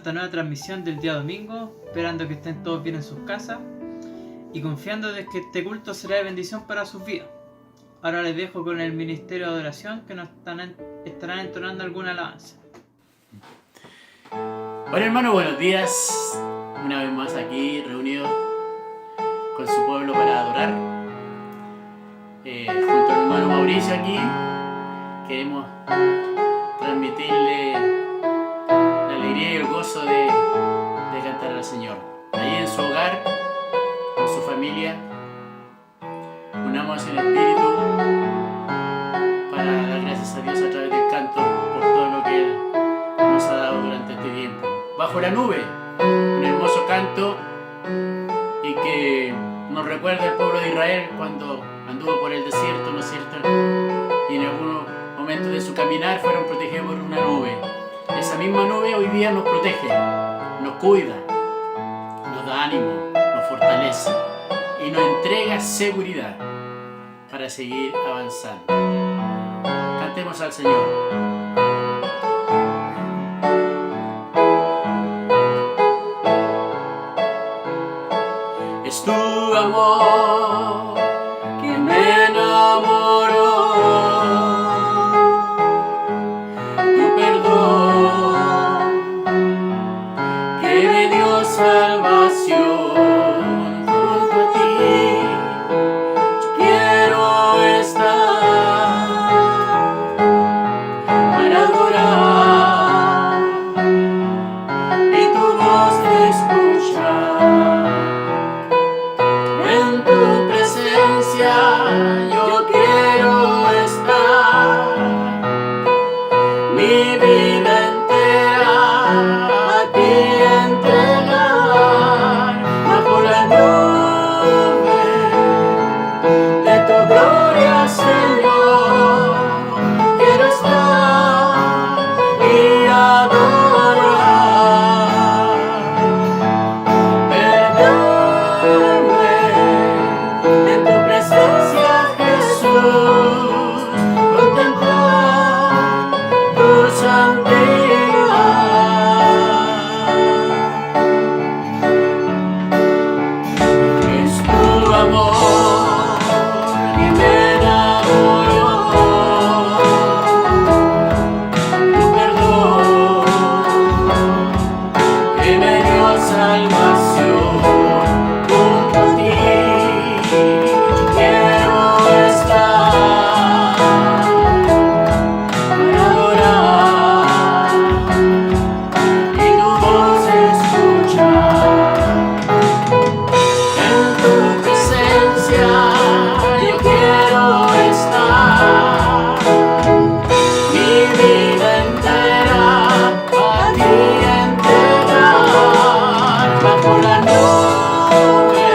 esta nueva transmisión del día domingo, esperando que estén todos bien en sus casas y confiando de que este culto será de bendición para sus vidas. Ahora les dejo con el ministerio de adoración que nos estarán entonando alguna alabanza. Bueno, hermano, buenos días. Una vez más aquí reunidos con su pueblo para adorar. Junto al hermano Mauricio aquí queremos transmitirle la alegría y el gozo de cantar al Señor. Ahí en su hogar, con su familia, unamos el espíritu para dar gracias a Dios a través del canto por todo lo que Él nos ha dado durante este tiempo. Bajo la nube, un hermoso canto y que nos recuerda el pueblo de Israel cuando anduvo por el desierto, ¿no es cierto? Y en algunos momentos de su caminar fueron protegidos por una nube. Esa misma nube hoy día nos protege, nos cuida, nos da ánimo, nos fortalece y nos entrega seguridad para seguir avanzando. Cantemos al Señor. Es tu amor que me enamoró, tu perdón que me dio salvación. Junto a ti yo quiero estar para adorar y tu voz escuchar. En tu presencia yo quiero estar, mi vida entera a ti entregar, bajo la nube de tu gloria, Señor, quiero estar y adorar. Perderme en tu presencia, Jesús, contemplar tu santidad. Es tu amor que me enamoró, tu perdón que me dio salvación. Junto a ti yo quiero estar para adorar y tu voz escuchar. En tu presencia yo quiero estar, mi vida entera a ti entregar, bajo la nube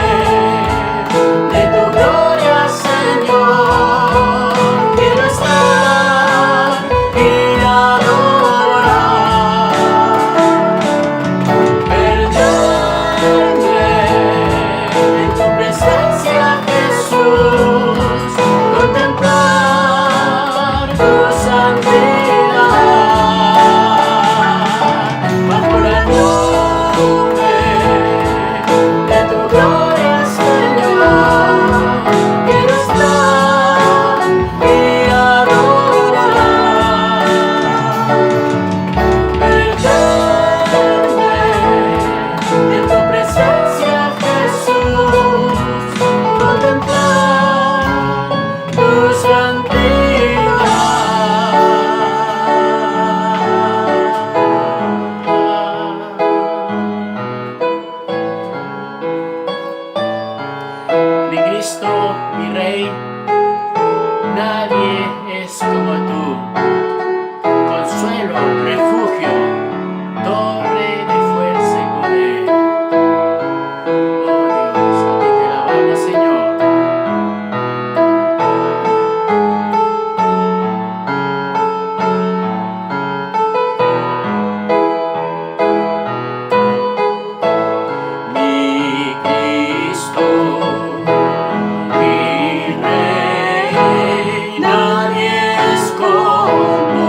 de tu gloria, Señor, quiero estar y adorar. Perderme en tu presencia, Jesús, contemplar tu santidad, bajo la nube de tu gloria, Señor, quiero estar y adorar. Perderme en tu presencia, Jesús, contemplar tu santidad. Mi Cristo, mi Rey, nadie es como tú. Consuelo, refugio, torre de fuerza y poder. Oh Dios, a ti te alabamos, Señor. Mi Cristo, mi Rey, nadie es como tú.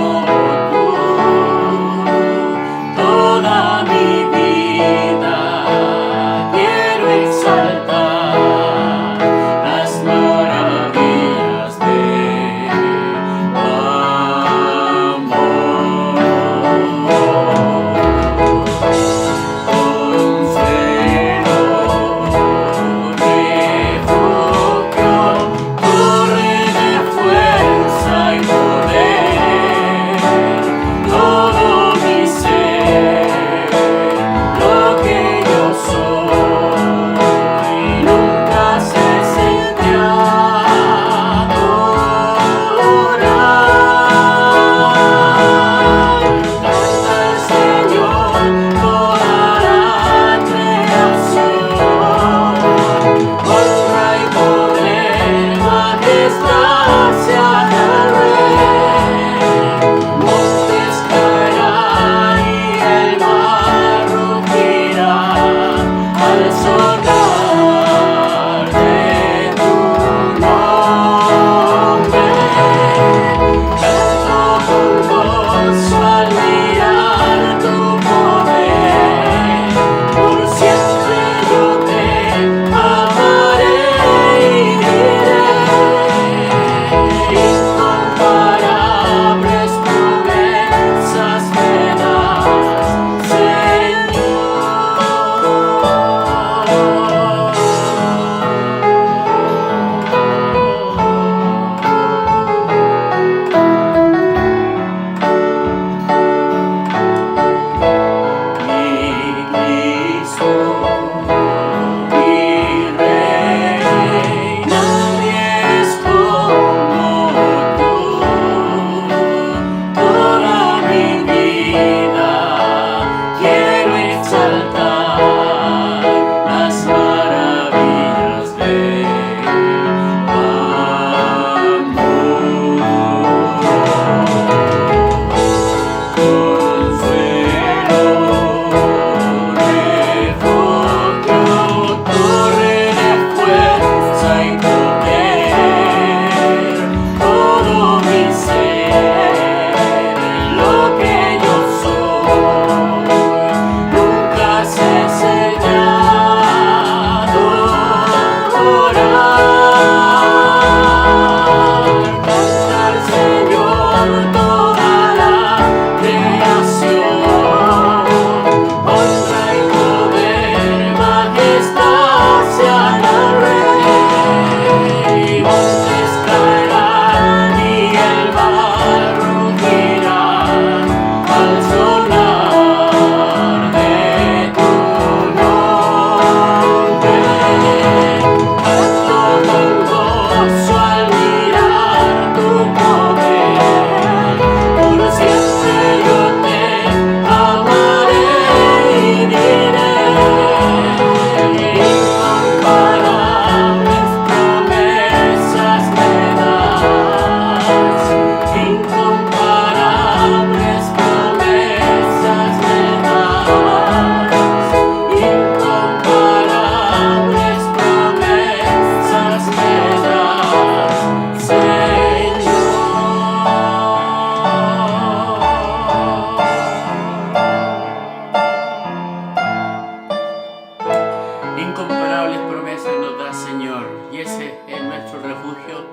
incomparables promesas nos das, Señor, y ese es nuestro refugio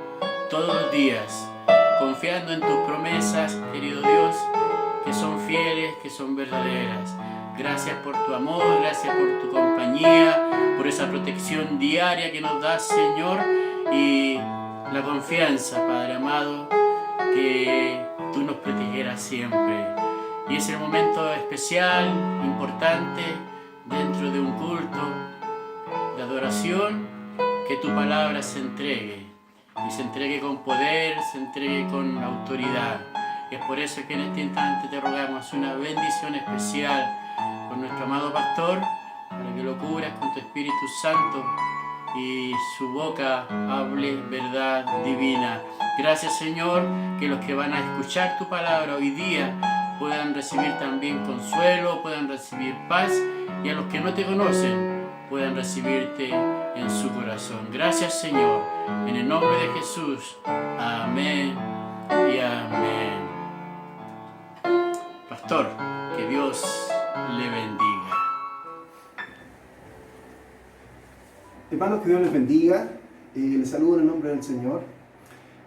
todos los días, confiando en tus promesas, querido Dios, que son fieles, que son verdaderas. Gracias por tu amor, gracias por tu compañía, por esa protección diaria que nos das, Señor, y la confianza, Padre amado, que tú nos protegerás siempre. Y es el momento especial, importante, dentro de un culto de adoración, que tu palabra se entregue, y se entregue con poder, se entregue con autoridad. Y es por eso que en este instante te rogamos una bendición especial con nuestro amado pastor, para que lo cubras con tu Espíritu Santo y su boca hable verdad divina. Gracias, Señor, que los que van a escuchar tu palabra hoy día puedan recibir también consuelo, puedan recibir paz, y a los que no te conocen puedan recibirte en su corazón. Gracias, Señor, en el nombre de Jesús. Amén y amén. Pastor, que Dios le bendiga. Hermanos, que Dios les bendiga. Les saludo en el nombre del Señor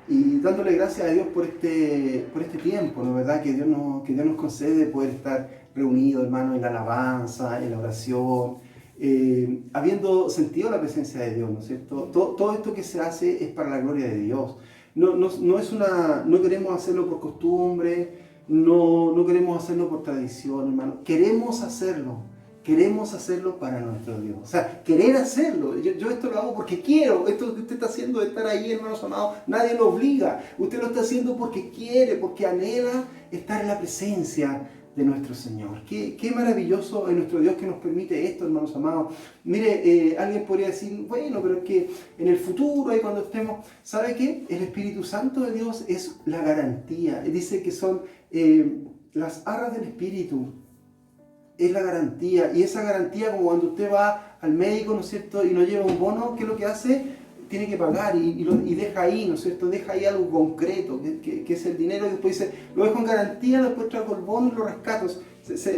y dándole gracias a Dios por este tiempo, ¿no? ¿Verdad? Que Dios nos concede poder estar reunidos, hermanos, en la alabanza, en la oración, habiendo sentido la presencia de Dios, ¿no es cierto? Todo esto que se hace es para la gloria de Dios. No queremos hacerlo por costumbre, no queremos hacerlo por tradición, hermano. Queremos hacerlo para nuestro Dios. O sea, querer hacerlo. Yo esto lo hago porque quiero. Esto que usted está haciendo de estar ahí, hermanos amados, nadie lo obliga. Usted lo está haciendo porque quiere, porque anhela estar en la presencia de nuestro Señor. Qué maravilloso es nuestro Dios que nos permite esto, hermanos amados. Mire, alguien podría decir, bueno, pero es que en el futuro, ahí cuando estemos, ¿sabe qué? El Espíritu Santo de Dios es la garantía. Dice que son las arras del Espíritu. Es la garantía, y esa garantía, como cuando usted va al médico, ¿no es cierto?, y no lleva un bono, ¿qué es lo que hace? Tiene que pagar y deja ahí, ¿no es cierto?, deja ahí algo concreto, que es el dinero, y después dice, lo dejo en garantía, después traigo el bono y lo rescato.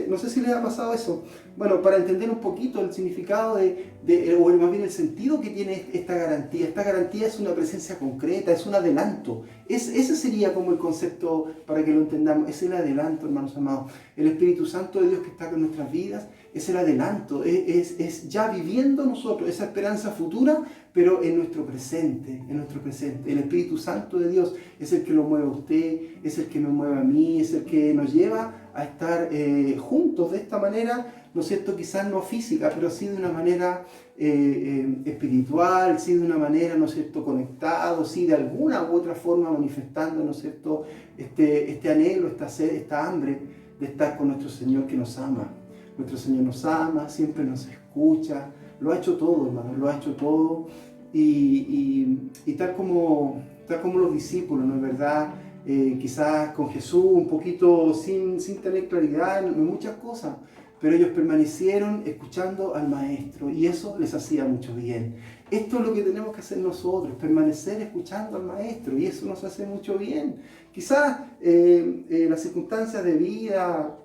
No sé si les ha pasado eso. Bueno, para entender un poquito el significado o más bien el sentido que tiene esta garantía es una presencia concreta, es un adelanto. Ese sería como el concepto para que lo entendamos, es el adelanto, hermanos amados. El Espíritu Santo de Dios que está con nuestras vidas es el adelanto, es ya viviendo nosotros esa esperanza futura, pero en nuestro presente, El Espíritu Santo de Dios es el que lo mueve a usted, es el que me mueve a mí, es el que nos lleva a estar juntos de esta manera, ¿no es cierto? Quizás no física, pero sí de una manera espiritual, sí de una manera, ¿no es cierto?, conectado, sí de alguna u otra forma manifestando, ¿no es cierto?, este anhelo, esta sed, esta hambre de estar con nuestro Señor que nos ama. Nuestro Señor nos ama, siempre nos escucha, lo ha hecho todo, hermanos, lo ha hecho todo, y tal como los discípulos, ¿no es verdad? Quizás con Jesús un poquito sin tener claridad en muchas cosas, pero ellos permanecieron escuchando al Maestro y eso les hacía mucho bien. Esto es lo que tenemos que hacer nosotros, permanecer escuchando al Maestro, y eso nos hace mucho bien. Quizás las circunstancias de vida,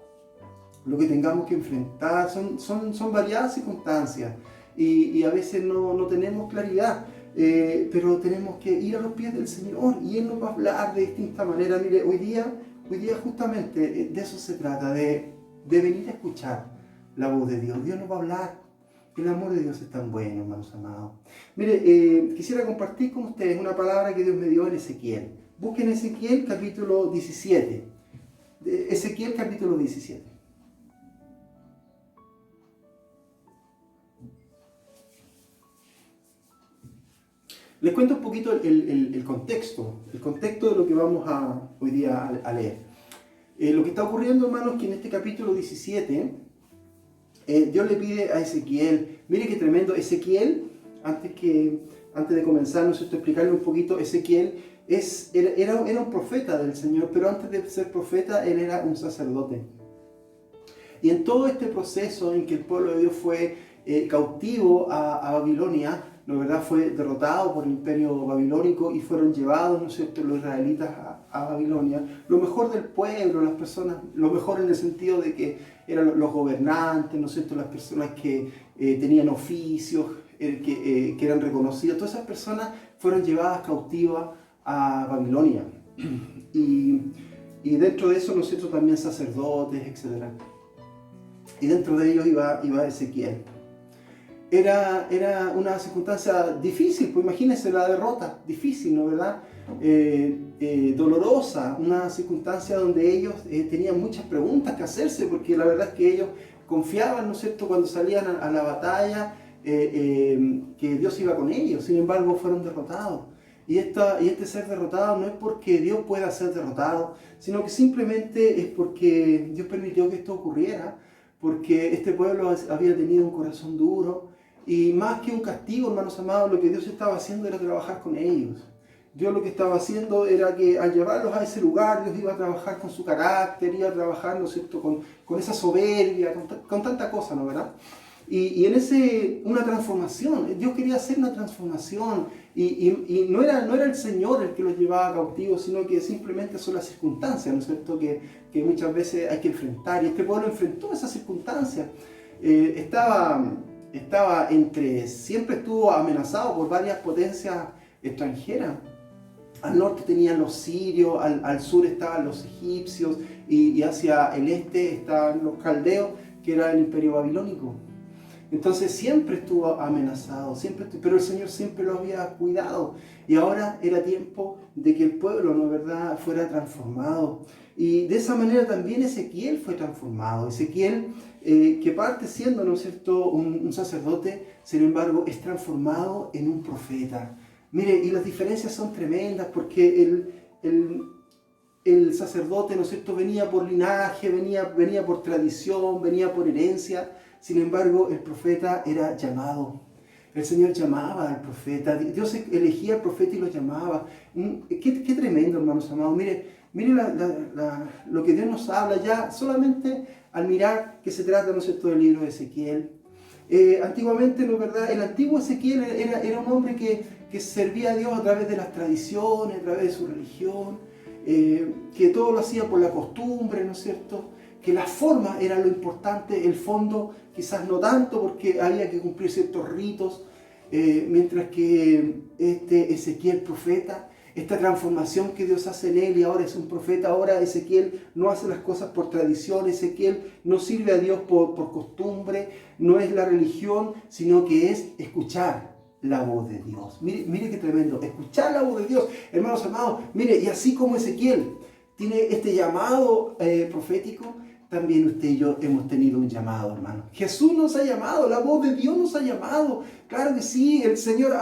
lo que tengamos que enfrentar, son variadas circunstancias y a veces no tenemos claridad. Pero tenemos que ir a los pies del Señor y Él nos va a hablar de distinta manera. Mire, hoy día justamente de eso se trata, de venir a escuchar la voz de Dios. Dios nos va a hablar. El amor de Dios es tan bueno, hermanos amados. Mire, quisiera compartir con ustedes una palabra que Dios me dio en Ezequiel. Busquen Ezequiel capítulo 17. Ezequiel capítulo 17. Les cuento un poquito el contexto de lo que vamos hoy día a leer. Lo que está ocurriendo, hermanos, es que en este capítulo 17, Dios le pide a Ezequiel, mire qué tremendo, Ezequiel, antes de comenzar, explicarle un poquito, Ezequiel era un profeta del Señor, pero antes de ser profeta, él era un sacerdote. Y en todo este proceso en que el pueblo de Dios fue cautivo a Babilonia, ¿no verdad? Fue derrotado por el imperio babilónico y fueron llevados, ¿no es cierto?, los israelitas a Babilonia. Lo mejor del pueblo, las personas, lo mejor en el sentido de que eran los gobernantes, ¿no es cierto?, las personas que tenían oficios, que eran reconocidos, todas esas personas fueron llevadas cautivas a Babilonia. Y dentro de eso, ¿no es cierto?, también sacerdotes, etc. Y dentro de ellos iba Ezequiel. Era una circunstancia difícil, pues imagínense la derrota, difícil, ¿no verdad? Dolorosa, una circunstancia donde ellos tenían muchas preguntas que hacerse, porque la verdad es que ellos confiaban, ¿no es cierto?, cuando salían a la batalla, que Dios iba con ellos. Sin embargo, fueron derrotados. Y este ser derrotado no es porque Dios pueda ser derrotado, sino que simplemente es porque Dios permitió que esto ocurriera, porque este pueblo había tenido un corazón duro, y más que un castigo, hermanos amados, lo que Dios estaba haciendo era trabajar con ellos. Dios lo que estaba haciendo era que al llevarlos a ese lugar, Dios iba a trabajar con su carácter, iba a trabajar, ¿no es cierto?, con esa soberbia, con tanta cosa, ¿no verdad? Y en una transformación, Dios quería hacer una transformación, y no era el Señor el que los llevaba cautivos, sino que simplemente son las circunstancias, ¿no es cierto?, que muchas veces hay que enfrentar, y este pueblo enfrentó esas circunstancias. Siempre estuvo amenazado por varias potencias extranjeras. Al norte tenían los sirios, al sur estaban los egipcios, y hacia el este estaban los caldeos, que era el imperio babilónico. Entonces siempre estuvo amenazado, pero el Señor siempre lo había cuidado. Y ahora era tiempo de que el pueblo, ¿no verdad?, fuera transformado. Y de esa manera también Ezequiel fue transformado. Ezequiel, que parte siendo, ¿no es cierto?, un sacerdote, sin embargo es transformado en un profeta. Mire, y las diferencias son tremendas, porque el sacerdote, ¿no es cierto?, venía por linaje, venía por tradición, venía por herencia. Sin embargo, el profeta era llamado. El Señor llamaba al profeta. Dios elegía al profeta y lo llamaba. Qué tremendo, hermanos amados. Mire lo que Dios nos habla ya solamente al mirar que se trata, ¿no es cierto?, del libro de Ezequiel. Antiguamente, ¿no es verdad?, el antiguo Ezequiel era un hombre que servía a Dios a través de las tradiciones, a través de su religión, que todo lo hacía por la costumbre, ¿no es cierto?, que la forma era lo importante, el fondo quizás no tanto, porque había que cumplir ciertos ritos, mientras que este Ezequiel profeta, esta transformación que Dios hace en él, y ahora es un profeta, ahora Ezequiel no hace las cosas por tradición, Ezequiel no sirve a Dios por costumbre, no es la religión, sino que es escuchar la voz de Dios. Mire qué tremendo, escuchar la voz de Dios, hermanos amados. Mire, y así como Ezequiel tiene este llamado profético, también usted y yo hemos tenido un llamado, hermano. Jesús nos ha llamado, la voz de Dios nos ha llamado. Claro que sí, el Señor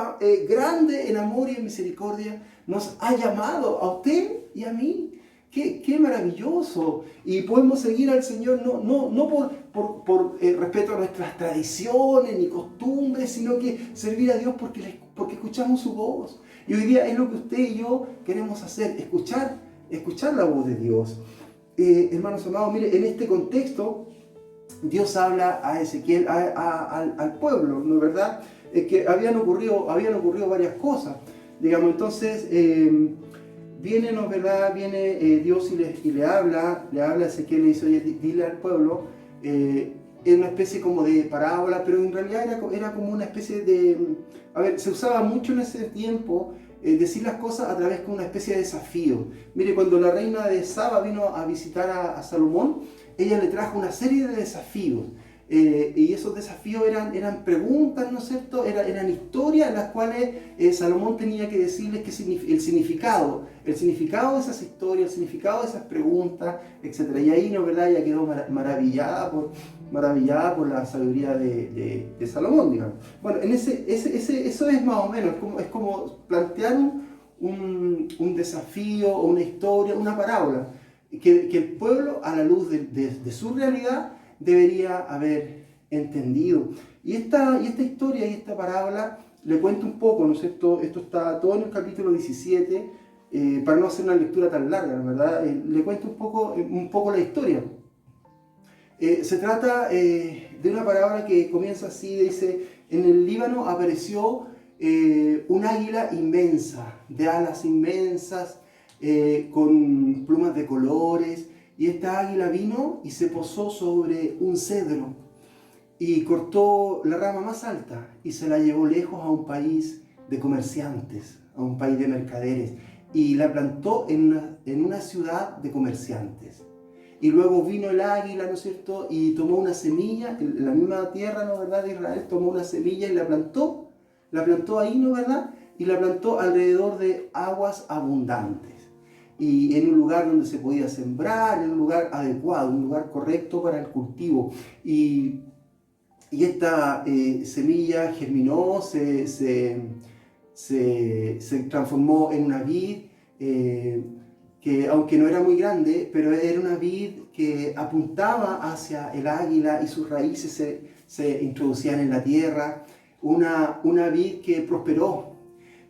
grande en amor y en misericordia nos ha llamado a usted y a mí. Qué maravilloso. Y podemos seguir al Señor no por respeto a nuestras tradiciones ni costumbres, sino que servir a Dios porque escuchamos su voz. Y hoy día es lo que usted y yo queremos hacer, escuchar la voz de Dios. Hermanos amados, mire, en este contexto Dios habla a Ezequiel, al pueblo, ¿no es verdad? Que habían ocurrido varias cosas, digamos. Entonces viene, ¿no es verdad?, viene Dios y le habla a Ezequiel, le dice: oye, dile al pueblo, es una especie como de parábola, pero en realidad era como una especie de, se usaba mucho en ese tiempo decir las cosas a través de una especie de desafío. Mire, cuando la reina de Saba vino a visitar a Salomón, ella le trajo una serie de desafíos. Y esos desafíos eran preguntas, ¿no es cierto? Eran historias en las cuales Salomón tenía que decirles el significado de esas historias, el significado de esas preguntas, etc. Y ahí, ¿no es verdad?, ella quedó maravillada por la sabiduría de Salomón, digamos. Bueno, eso es más o menos, es como plantear un desafío, o una historia, una parábola, que el pueblo, a la luz de su realidad, debería haber entendido. Y esta historia y esta parábola le cuento un poco, ¿no es cierto? Esto está todo en el capítulo 17, para no hacer una lectura tan larga, ¿no es verdad? Le cuento un poco la historia. Se trata de una parábola que comienza así, dice: en el Líbano apareció un águila inmensa, de alas inmensas, con plumas de colores, y esta águila vino y se posó sobre un cedro. y cortó la rama más alta y se la llevó lejos a un país de comerciantes, a un país de mercaderes, y la plantó en una ciudad de comerciantes. Y luego vino el águila, ¿no es cierto?, y tomó una semilla, en la misma tierra, ¿no verdad?, de Israel, tomó una semilla y la plantó ahí, ¿no verdad?, y la plantó alrededor de aguas abundantes. Y en un lugar donde se podía sembrar, en un lugar adecuado, un lugar correcto para el cultivo. Y esta semilla germinó, se transformó en una vid que, aunque no era muy grande, pero era una vid que apuntaba hacia el águila y sus raíces se introducían en la tierra. Una vid que prosperó,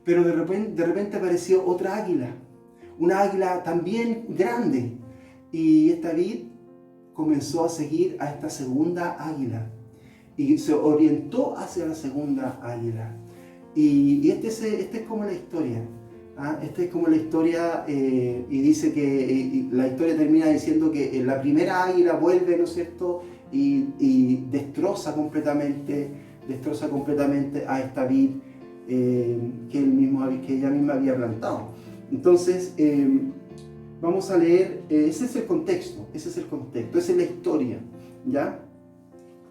pero de repente apareció otra águila, una águila también grande, y esta vid comenzó a seguir a esta segunda águila y se orientó hacia la segunda águila. Y esta es como la historia. Esta es como la historia, y dice que la historia termina diciendo que la primera águila vuelve, ¿no es cierto?, y destroza completamente a esta vid que ella misma había plantado. Entonces, vamos a leer, ese es el contexto, esa es la historia, ¿ya?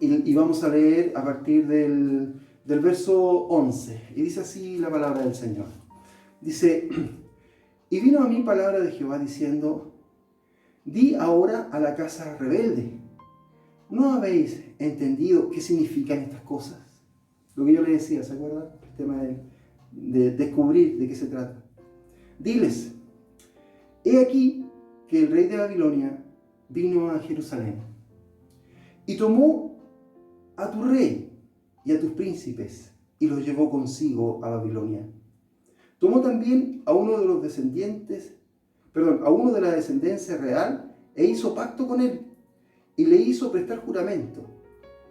Y vamos a leer a partir del verso 11, y dice así la palabra del Señor. Dice: y vino a mí palabra de Jehová diciendo, di ahora a la casa rebelde, ¿no habéis entendido qué significan estas cosas? Lo que yo le decía, ¿se acuerdan? El tema de descubrir de qué se trata. Diles, he aquí que el rey de Babilonia vino a Jerusalén y tomó a tu rey y a tus príncipes y los llevó consigo a Babilonia. Tomó también a uno de la descendencia real e hizo pacto con él y le hizo prestar juramento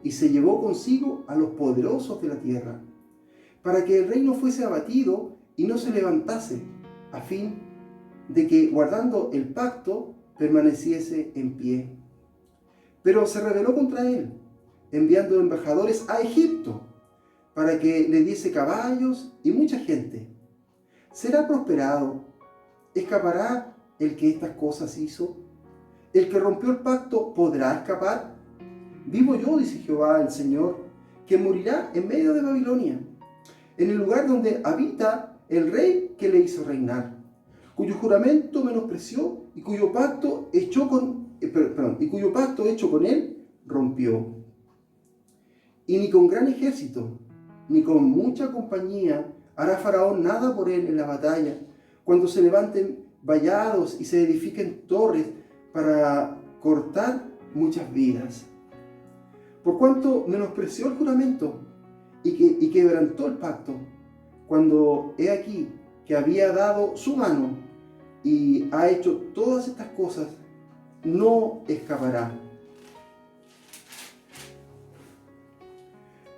y se llevó consigo a los poderosos de la tierra para que el reino fuese abatido y no se levantase, a fin de que, guardando el pacto, permaneciese en pie. Pero se rebeló contra él, enviando embajadores a Egipto, para que le diese caballos y mucha gente. ¿Será prosperado? ¿Escapará el que estas cosas hizo? ¿El que rompió el pacto podrá escapar? Vivo yo, dice Jehová el Señor, que morirá en medio de Babilonia, en el lugar donde habita el rey que le hizo reinar, cuyo juramento menospreció y cuyo pacto hecho con él rompió. Y ni con gran ejército, ni con mucha compañía hará Faraón nada por él en la batalla, cuando se levanten vallados y se edifiquen torres para cortar muchas vidas. Por cuanto menospreció el juramento y quebrantó el pacto, cuando he aquí que había dado su mano y ha hecho todas estas cosas, no escapará.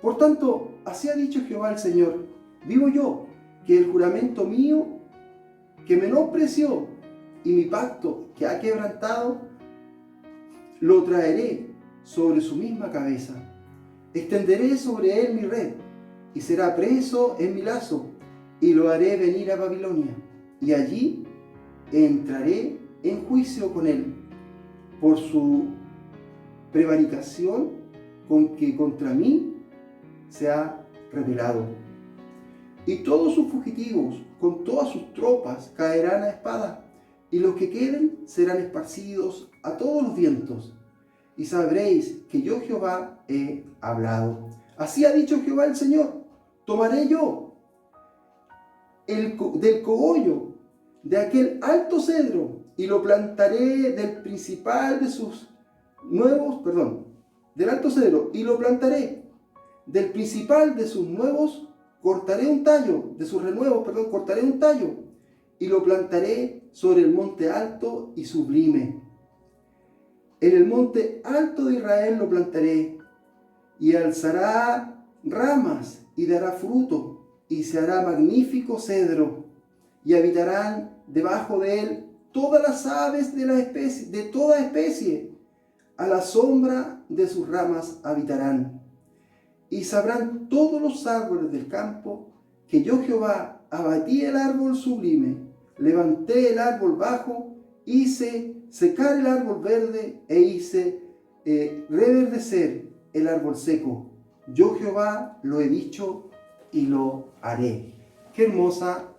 Por tanto, así ha dicho Jehová el Señor, vivo yo, que el juramento mío que menospreció y mi pacto que ha quebrantado, lo traeré sobre su misma cabeza. Extenderé sobre él mi red, y será preso en mi lazo, y lo haré venir a Babilonia, y allí entraré en juicio con él, por su prevaricación con que contra mí se ha rebelado. Y todos sus fugitivos, con todas sus tropas, caerán a espada, y los que queden serán esparcidos a todos los vientos. Y sabréis que yo Jehová he hablado. Así ha dicho Jehová el Señor, tomaré yo del cogollo de aquel alto cedro, y lo plantaré del principal de sus nuevos, del alto cedro, y lo plantaré del principal de sus nuevos, cortaré un tallo, de sus renuevos, cortaré un tallo, y lo plantaré sobre el monte alto y sublime. En el monte alto de Israel lo plantaré, y alzará ramas, y dará fruto, y se hará magnífico cedro, y habitarán debajo de él todas las aves de toda especie, a la sombra de sus ramas habitarán. y sabrán todos los árboles del campo que yo Jehová abatí el árbol sublime, levanté el árbol bajo, hice secar el árbol verde e hice reverdecer el árbol seco. Yo Jehová lo he dicho y lo haré. Qué hermosa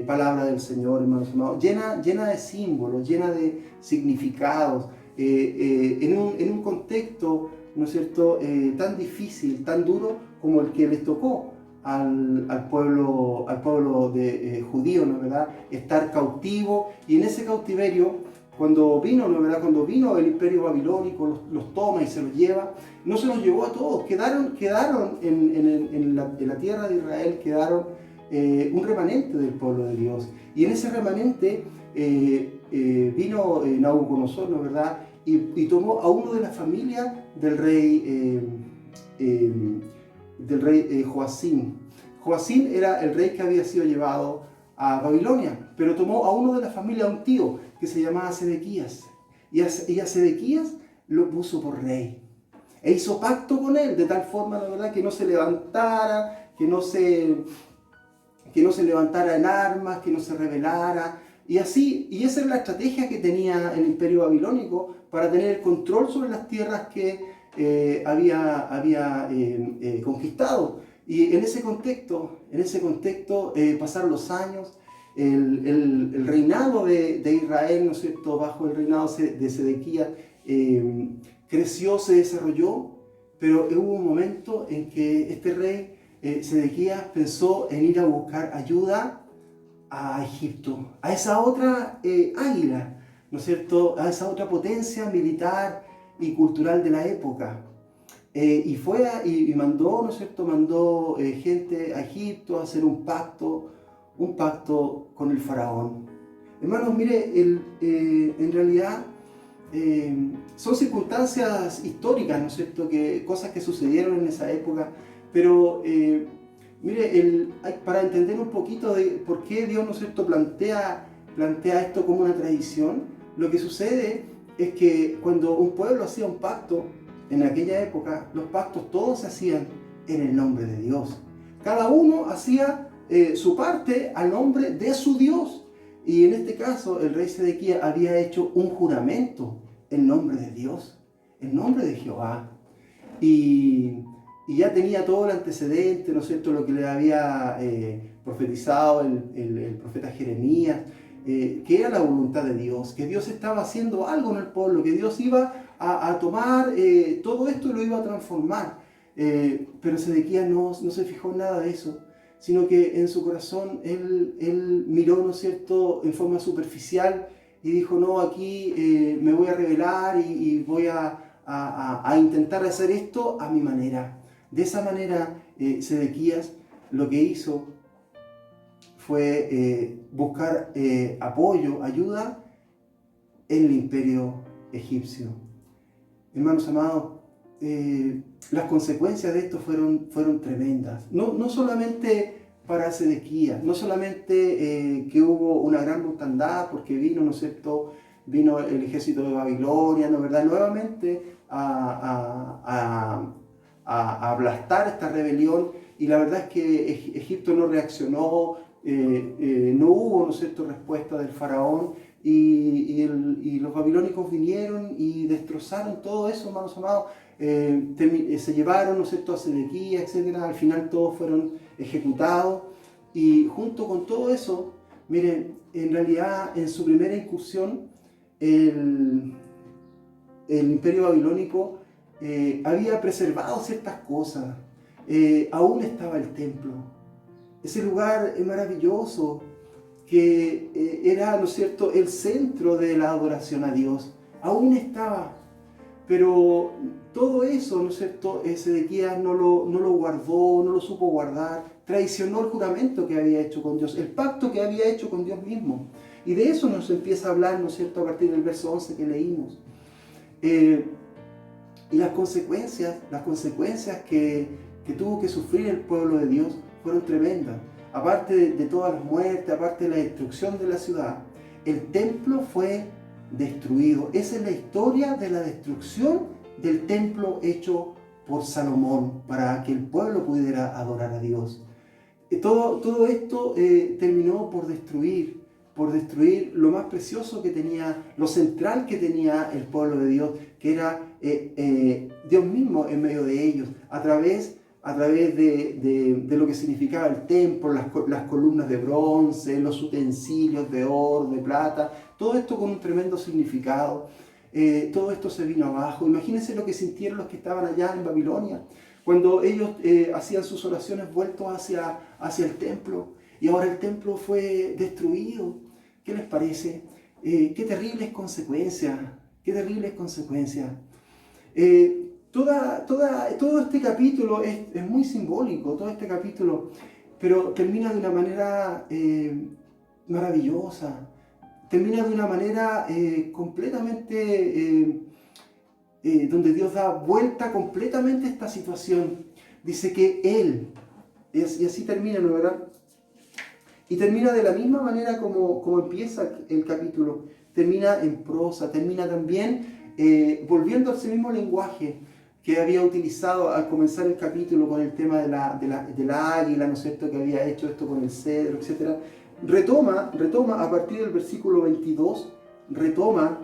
palabra del Señor, hermanos amados, llena de símbolos, llena de significados, en un contexto, ¿no es cierto?, tan difícil, tan duro como el que les tocó al pueblo de judío, ¿no es verdad?, estar cautivo. Y en ese cautiverio, cuando vino, ¿no es verdad?, cuando vino el imperio babilónico, los toma y se los lleva, no se los llevó a todos, quedaron en la tierra de Israel, quedaron un remanente del pueblo de Dios. Y en ese remanente vino Nabucodonosor, ¿no es verdad?, y tomó a uno de la familia del rey Joacim. Joacim era el rey que había sido llevado a Babilonia, pero tomó a uno de la familia, a un tío que se llamaba Sedequías, y a Sedequías lo puso por rey, e hizo pacto con él, de tal forma, la verdad, que no se levantara, que no se levantara en armas, que no se rebelara, y esa era la estrategia que tenía el imperio babilónico para tener el control sobre las tierras que había conquistado. Y en ese contexto pasaron los años, el reinado de Israel, ¿no es cierto?, bajo el reinado de Sedequías, creció, se desarrolló, pero hubo un momento en que este rey Sedequías pensó en ir a buscar ayuda a Egipto, a esa otra águila, ¿no es cierto?, a esa otra potencia militar y cultural de la época. Y mandó, ¿no es cierto?, mandó gente a Egipto a hacer un pacto con el faraón. Hermanos, mire, en realidad son circunstancias históricas, ¿no es cierto?, cosas que sucedieron en esa época, pero mire, para entender un poquito de por qué Dios, ¿no es cierto?, plantea esto como una tradición, lo que sucede es que cuando un pueblo hacía un pacto, en aquella época, los pactos todos se hacían en el nombre de Dios. Cada uno hacía su parte al nombre de su Dios. Y en este caso, el rey Sedequías había hecho un juramento en nombre de Dios, en nombre de Jehová. Y ya tenía todo el antecedente, ¿no es cierto?, lo que le había profetizado el profeta Jeremías, que era la voluntad de Dios, que Dios estaba haciendo algo en el pueblo, que Dios iba a tomar todo esto y lo iba a transformar. Pero Sedequías no se fijó en nada de eso, sino que en su corazón él miró, ¿no es cierto?, en forma superficial y dijo: no, aquí me voy a rebelar y voy a intentar hacer esto a mi manera. De esa manera, Sedequías lo que hizo fue buscar apoyo, ayuda en el imperio egipcio. Hermanos amados, las consecuencias de esto fueron tremendas. No solamente para Sedequías, no solamente que hubo una gran mortandad porque vino, ¿no es cierto?, vino el ejército de Babilonia, ¿no es verdad?, nuevamente a aplastar esta rebelión, y la verdad es que Egipto no reaccionó, no hubo, ¿no es cierto?, respuesta del faraón, y los babilónicos vinieron y destrozaron todo eso, hermanos amados. Se llevaron, ¿no es cierto?, a Sedequías, etc. Al final todos fueron ejecutados, y junto con todo eso, miren, en realidad en su primera incursión el imperio babilónico había preservado ciertas cosas. Aún estaba el templo, ese lugar maravilloso que era, ¿no es cierto?, el centro de la adoración a Dios. Aún estaba, pero todo eso, ¿no es cierto?, Sedequías no lo guardó, no lo supo guardar, traicionó el juramento que había hecho con Dios, el pacto que había hecho con Dios mismo. Y de eso nos empieza a hablar, ¿no es cierto?, a partir del verso 11 que leímos. Y las consecuencias que tuvo que sufrir el pueblo de Dios fueron tremendas. Aparte de todas las muertes, aparte de la destrucción de la ciudad, el templo fue destruido. Esa es la historia de la destrucción del templo hecho por Salomón para que el pueblo pudiera adorar a Dios. Todo esto terminó por destruir lo más precioso que tenía, lo central que tenía el pueblo de Dios, que era Dios mismo en medio de ellos, a través de lo que significaba el templo, las columnas de bronce, los utensilios de oro, de plata, todo esto con un tremendo significado. Todo esto se vino abajo. Imagínense lo que sintieron los que estaban allá en Babilonia, cuando ellos hacían sus oraciones vueltos hacia el templo, y ahora el templo fue destruido. ¿Qué les parece? Qué terribles consecuencias, qué terribles consecuencias. Todo este capítulo es muy simbólico, todo este capítulo, pero termina de una manera maravillosa, termina de una manera completamente, donde Dios da vuelta completamente a esta situación. Dice que Él, y así termina, ¿no, verdad? Y termina de la misma manera como empieza el capítulo, termina en prosa, termina también volviendo a ese mismo lenguaje que había utilizado al comenzar el capítulo con el tema de la águila, ¿no es cierto?, que había hecho esto con el cedro, etc. Retoma a partir del versículo 22, retoma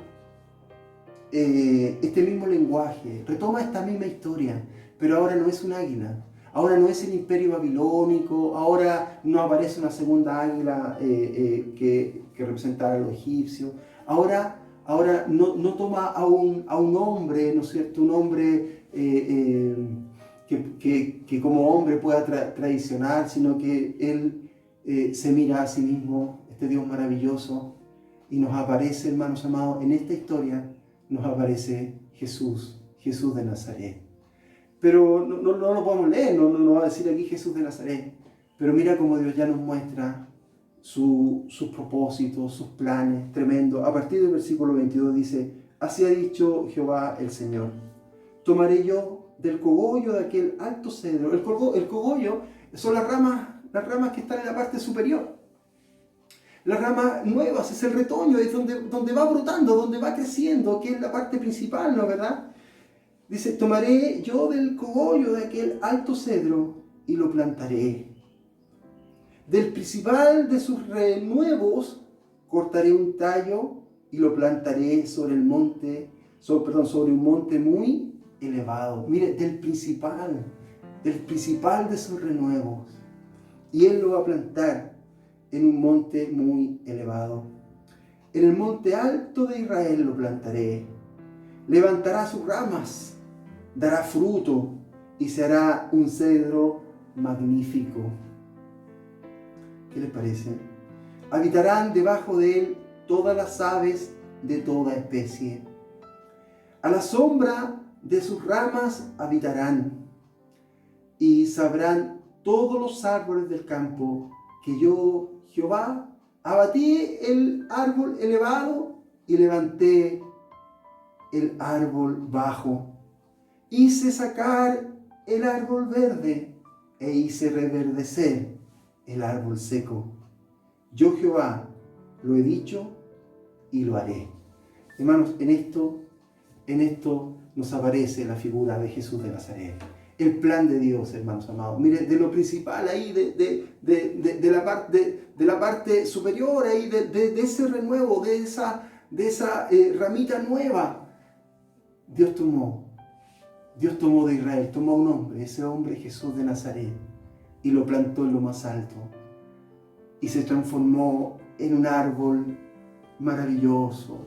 este mismo lenguaje, retoma esta misma historia, pero ahora no es un águila, ahora no es el imperio babilónico, ahora no aparece una segunda águila que representara a los egipcios, ahora no toma a un hombre, ¿no es cierto?, un hombre que como hombre pueda traicionar, sino que él se mira a sí mismo, este Dios maravilloso, y nos aparece, hermanos amados, en esta historia nos aparece Jesús de Nazaret. Pero no lo podemos leer, no va a decir aquí Jesús de Nazaret, pero mira cómo Dios ya nos muestra sus propósitos, sus planes, tremendo. A partir del versículo 22 dice: así ha dicho Jehová el Señor, tomaré yo del cogollo de aquel alto cedro. El cogollo son las ramas que están en la parte superior. Las ramas nuevas, es el retoño, es donde va brotando, donde va creciendo, que es la parte principal, ¿no, verdad? Dice: tomaré yo del cogollo de aquel alto cedro y lo plantaré. Del principal de sus renuevos cortaré un tallo y lo plantaré sobre un monte muy elevado. Mire, del principal de sus renuevos. Y él lo va a plantar en un monte muy elevado. En el monte alto de Israel lo plantaré. Levantará sus ramas, dará fruto y se hará un cedro magnífico. ¿Qué les parece? Habitarán debajo de él todas las aves de toda especie. A la sombra de sus ramas habitarán, y sabrán todos los árboles del campo que yo, Jehová, abatí el árbol elevado y levanté el árbol bajo. Hice sacar el árbol verde e hice reverdecer el árbol seco. Yo, Jehová, lo he dicho y lo haré. Hermanos, en esto nos aparece la figura de Jesús de Nazaret. El plan de Dios, hermanos amados. Miren, de lo principal ahí, de la parte superior ahí, de ese renuevo, de esa ramita nueva. Dios tomó de Israel, tomó a un hombre, ese hombre Jesús de Nazaret, y lo plantó en lo más alto. Y se transformó en un árbol maravilloso,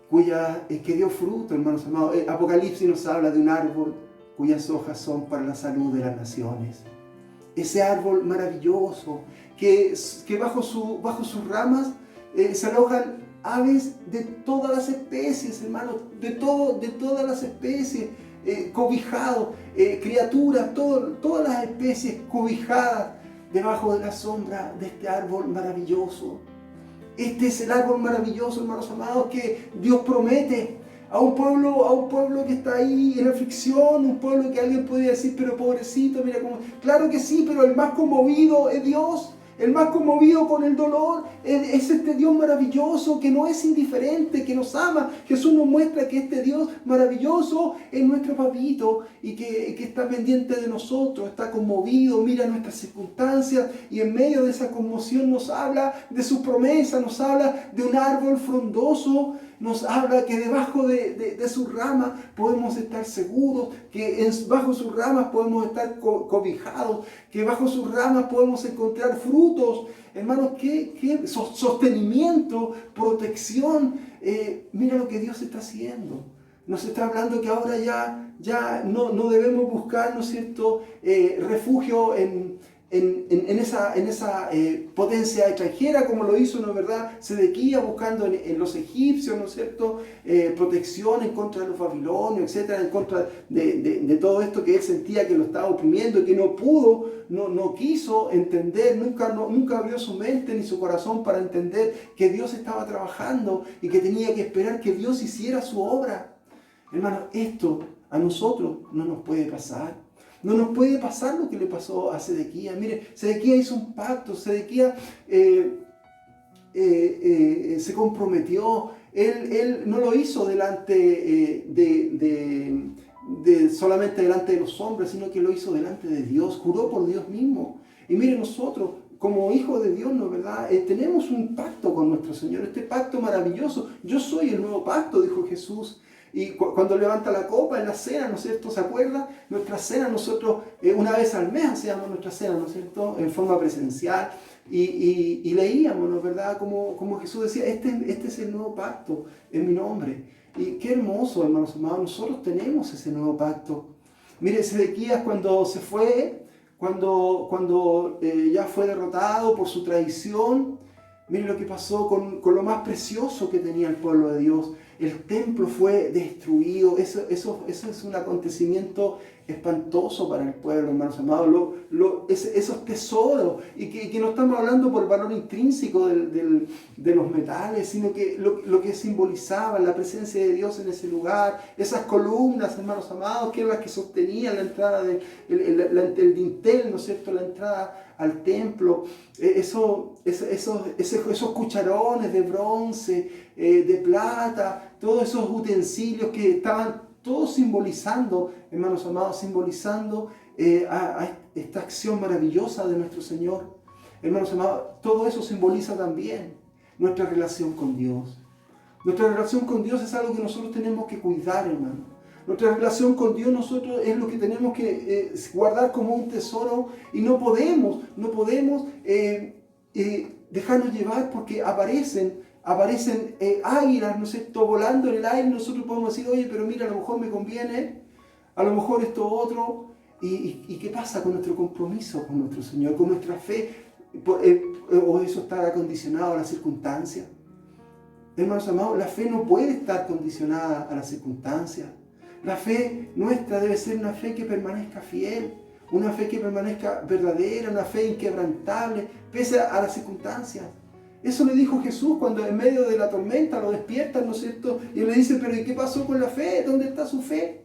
que dio fruto, hermanos amados. Apocalipsis nos habla de un árbol cuyas hojas son para la salud de las naciones. Ese árbol maravilloso, que bajo sus ramas se alojan aves de todas las especies, hermanos, de todas las especies, cobijados, criaturas, todas las especies cobijadas debajo de la sombra de este árbol maravilloso. Este es el árbol maravilloso, hermanos amados, que Dios promete a un pueblo que está ahí en aflicción, un pueblo que alguien podría decir: pero pobrecito, mira cómo. Claro que sí, pero el más conmovido es Dios. el más conmovido con el dolor. Es este Dios maravilloso que no es indiferente, que nos ama. Jesús nos muestra que este Dios maravilloso es nuestro papito y que está pendiente de nosotros, está conmovido, mira nuestras circunstancias y en medio de esa conmoción nos habla de su promesa, nos habla de un árbol frondoso, nos habla que debajo de sus ramas podemos estar seguros, que bajo sus ramas podemos estar cobijados, que bajo sus ramas podemos encontrar frutos. Hermanos, ¿qué sostenimiento, protección? Mira lo que Dios está haciendo. Nos está hablando que ahora ya no debemos buscar, ¿no es cierto?, refugio en esa potencia extranjera, como lo hizo, ¿no es verdad?, Sedequías, buscando en los egipcios, ¿no es cierto?, protección en contra de los babilonios, etcétera, en contra de todo esto que él sentía que lo estaba oprimiendo y que no pudo, no quiso entender, nunca abrió su mente ni su corazón para entender que Dios estaba trabajando y que tenía que esperar que Dios hiciera su obra. Hermano, esto a nosotros no nos puede pasar. No nos puede pasar lo que le pasó a Sedequías. Mire, Sedequías hizo un pacto, Sedequías se comprometió. Él no lo hizo delante solamente delante de los hombres, sino que lo hizo delante de Dios. Juró por Dios mismo. Y mire, nosotros, como hijos de Dios, ¿no es verdad?, tenemos un pacto con nuestro Señor, este pacto maravilloso. Yo soy el nuevo pacto, dijo Jesús. Y cuando levanta la copa en la cena, ¿no es cierto?, ¿se acuerda? Nuestra cena, nosotros una vez al mes hacíamos nuestra cena, ¿no es cierto?, en forma presencial. Y leíamos, ¿no es verdad?, como Jesús decía, este es el nuevo pacto en mi nombre. Y qué hermoso, hermanos amados, nosotros tenemos ese nuevo pacto. Mire, Sedequías cuando se fue, cuando ya fue derrotado por su traición, mire lo que pasó con lo más precioso que tenía el pueblo de Dios. El templo fue destruido. Eso es un acontecimiento espantoso para el pueblo, hermanos amados. Esos tesoros, y que no estamos hablando por el valor intrínseco de los metales, sino que lo que simbolizaba la presencia de Dios en ese lugar, esas columnas, hermanos amados, que eran las que sostenían la entrada el dintel, ¿no es cierto?, la entrada al templo, esos cucharones de bronce, de plata, todos esos utensilios que estaban todos simbolizando, hermanos amados, simbolizando a esta acción maravillosa de nuestro Señor. Hermanos amados, todo eso simboliza también nuestra relación con Dios. Nuestra relación con Dios es algo que nosotros tenemos que cuidar, hermano. Nuestra relación con Dios nosotros es lo que tenemos que guardar como un tesoro, y no podemos dejarnos llevar porque aparecen águilas, ¿no es cierto?, volando en el aire. Nosotros podemos decir, oye, pero mira, a lo mejor me conviene, a lo mejor esto otro. ¿Y qué pasa con nuestro compromiso con nuestro Señor, con nuestra fe? ¿O eso está condicionado a las circunstancias? Hermanos amados, la fe no puede estar condicionada a las circunstancias. La fe nuestra debe ser una fe que permanezca fiel, una fe que permanezca verdadera, una fe inquebrantable, pese a las circunstancias. Eso le dijo Jesús cuando en medio de la tormenta lo despiertan, ¿no es cierto? Y él le dice, pero ¿y qué pasó con la fe? ¿Dónde está su fe?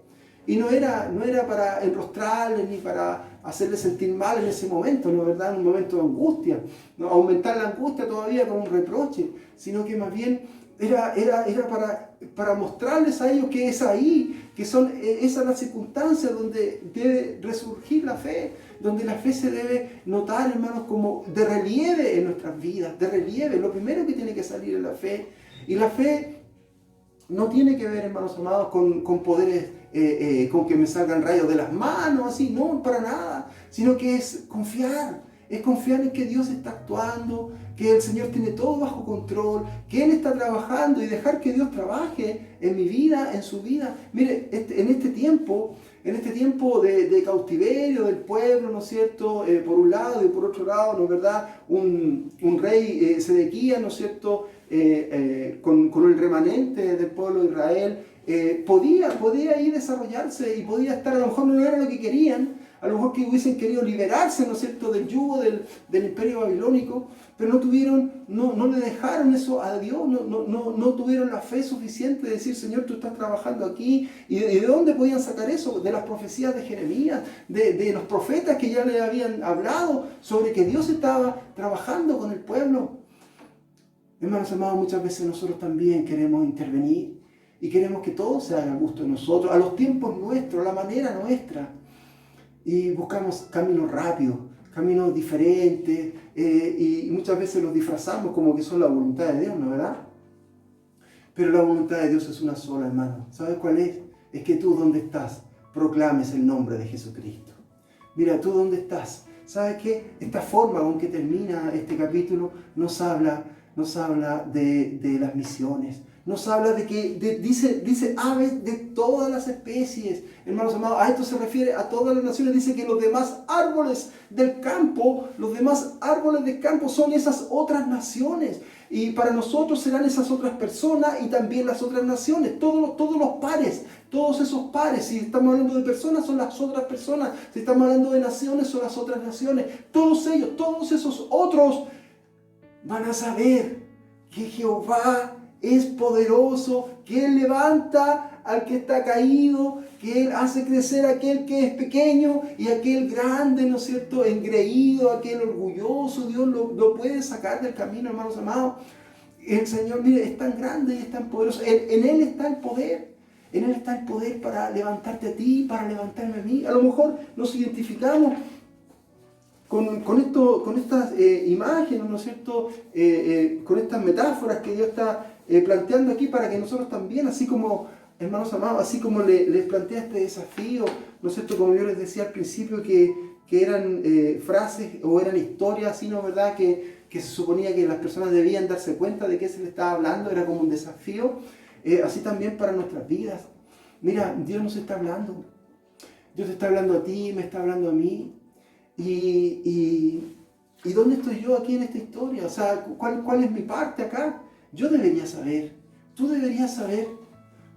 Y no era para enrostrarle ni para hacerle sentir mal en ese momento, ¿no es verdad? En un momento de angustia, ¿no? Aumentar la angustia todavía con un reproche, sino que más bien era para mostrarles a ellos que es ahí, que son esas las circunstancias donde debe resurgir la fe, donde la fe se debe notar, hermanos, como de relieve en nuestras vidas, de relieve. Lo primero que tiene que salir es la fe. Y la fe no tiene que ver, hermanos amados, con poderes, con que me salgan rayos de las manos, así, no, para nada, sino que es confiar en que Dios está actuando, que el Señor tiene todo bajo control, que Él está trabajando, y dejar que Dios trabaje en mi vida, en su vida. Mire, en este tiempo de cautiverio del pueblo, ¿no es cierto?, por un lado, y por otro lado, ¿no es verdad?, un rey, Sedequías, ¿no es cierto?, con el remanente del pueblo de Israel, podía ahí desarrollarse y podía estar, a lo mejor no era lo que querían, a lo mejor que hubiesen querido liberarse, ¿no es cierto?, del yugo del imperio babilónico, pero no le dejaron eso a Dios, no tuvieron la fe suficiente de decir, Señor, tú estás trabajando aquí. ¿Y de dónde podían sacar eso? De las profecías de Jeremías, de los profetas que ya le habían hablado sobre que Dios estaba trabajando con el pueblo. Hermanos amados, muchas veces nosotros también queremos intervenir y queremos que todo se haga a gusto de nosotros, a los tiempos nuestros, a la manera nuestra. Y buscamos caminos rápidos, caminos diferentes, y muchas veces los disfrazamos como que son la voluntad de Dios, ¿no es verdad? Pero la voluntad de Dios es una sola, hermano. ¿Sabes cuál es? Es que tú, donde estás, proclames el nombre de Jesucristo. Mira, tú donde estás. ¿Sabes qué? Esta forma con que termina este capítulo nos habla de las misiones. Nos habla de que dice aves de todas las especies. Hermanos amados, a esto se refiere a todas las naciones. Dice que los demás árboles del campo son esas otras naciones. Y para nosotros serán esas otras personas y también las otras naciones. Todos los pares, todos esos pares. Si estamos hablando de personas, son las otras personas. Si estamos hablando de naciones, son las otras naciones. Todos ellos, todos esos otros van a saber que Jehová es poderoso, que Él levanta al que está caído, que Él hace crecer a aquel que es pequeño y aquel grande, ¿no es cierto?, engreído, aquel orgulloso. Dios lo puede sacar del camino, hermanos amados. El Señor, mire, es tan grande y es tan poderoso. En Él está el poder. En Él está el poder para levantarte a ti, para levantarme a mí. A lo mejor nos identificamos con estas imágenes, ¿no es cierto?, con estas metáforas que Dios está planteando aquí para que nosotros también, así como, hermanos amados, así como les plantea este desafío, ¿no es cierto?, como yo les decía al principio, que eran frases o eran historias, así, ¿no es verdad?, que se suponía que las personas debían darse cuenta de qué se les estaba hablando, era como un desafío, así también para nuestras vidas. Mira, Dios nos está hablando. Dios te está hablando a ti, me está hablando a mí. ¿Y dónde estoy yo aquí en esta historia? O sea, ¿cuál es mi parte acá? Yo debería saber, tú deberías saber